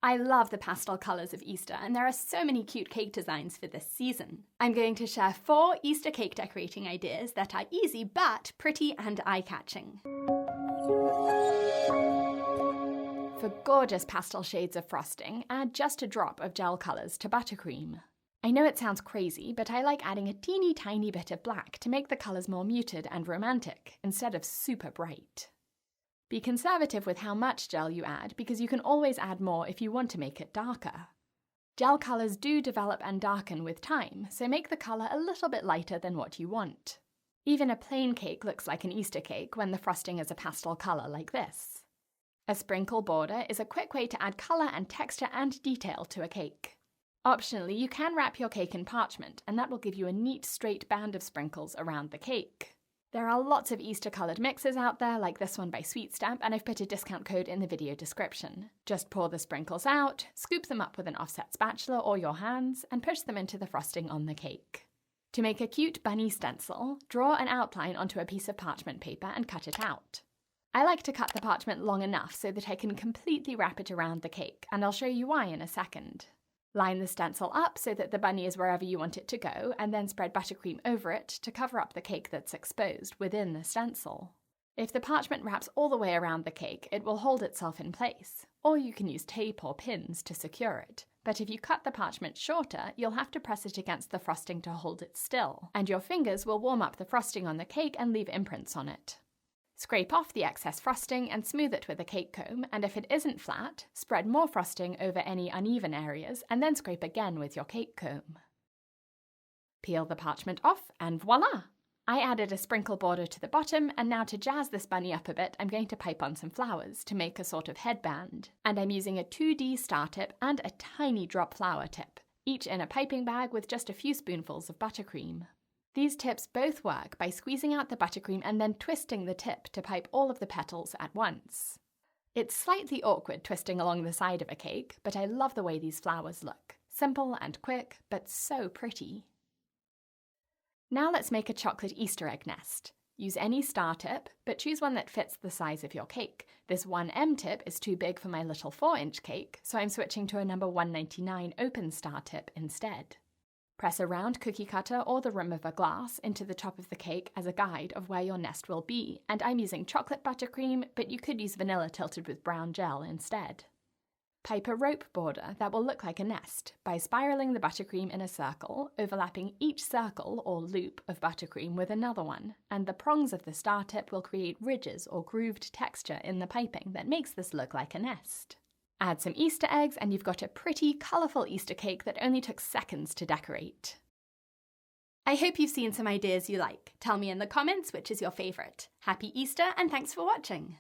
I love the pastel colours of Easter, and there are so many cute cake designs for this season. I'm going to share 4 Easter cake decorating ideas that are easy but pretty and eye-catching. For gorgeous pastel shades of frosting, add just a drop of gel colours to buttercream. I know it sounds crazy, but I like adding a teeny tiny bit of black to make the colours more muted and romantic, instead of super bright. Be conservative with how much gel you add, because you can always add more if you want to make it darker. Gel colours do develop and darken with time, so make the colour a little bit lighter than what you want. Even a plain cake looks like an Easter cake when the frosting is a pastel colour like this. A sprinkle border is a quick way to add colour and texture and detail to a cake. Optionally, you can wrap your cake in parchment, and that will give you a neat straight band of sprinkles around the cake. There are lots of Easter-coloured mixes out there, like this one by Sweet Stamp, and I've put a discount code in the video description. Just pour the sprinkles out, scoop them up with an offset spatula or your hands, and push them into the frosting on the cake. To make a cute bunny stencil, draw an outline onto a piece of parchment paper and cut it out. I like to cut the parchment long enough so that I can completely wrap it around the cake, and I'll show you why in a second. Line the stencil up so that the bunny is wherever you want it to go, and then spread buttercream over it to cover up the cake that's exposed within the stencil. If the parchment wraps all the way around the cake, it will hold itself in place, or you can use tape or pins to secure it. But if you cut the parchment shorter, you'll have to press it against the frosting to hold it still, and your fingers will warm up the frosting on the cake and leave imprints on it. Scrape off the excess frosting and smooth it with a cake comb, and if it isn't flat, spread more frosting over any uneven areas and then scrape again with your cake comb. Peel the parchment off and voila! I added a sprinkle border to the bottom, and now to jazz this bunny up a bit, I'm going to pipe on some flowers to make a sort of headband. And I'm using a 2D star tip and a tiny drop flower tip, each in a piping bag with just a few spoonfuls of buttercream. These tips both work by squeezing out the buttercream and then twisting the tip to pipe all of the petals at once. It's slightly awkward twisting along the side of a cake, but I love the way these flowers look. Simple and quick, but so pretty. Now let's make a chocolate Easter egg nest. Use any star tip, but choose one that fits the size of your cake. This 1M tip is too big for my little 4-inch cake, so I'm switching to a number 199 open star tip instead. Press a round cookie cutter or the rim of a glass into the top of the cake as a guide of where your nest will be, and I'm using chocolate buttercream, but you could use vanilla tilted with brown gel instead. Pipe a rope border that will look like a nest by spiraling the buttercream in a circle, overlapping each circle or loop of buttercream with another one, and the prongs of the star tip will create ridges or grooved texture in the piping that makes this look like a nest. Add some Easter eggs and you've got a pretty, colourful Easter cake that only took seconds to decorate. I hope you've seen some ideas you like. Tell me in the comments which is your favourite. Happy Easter and thanks for watching!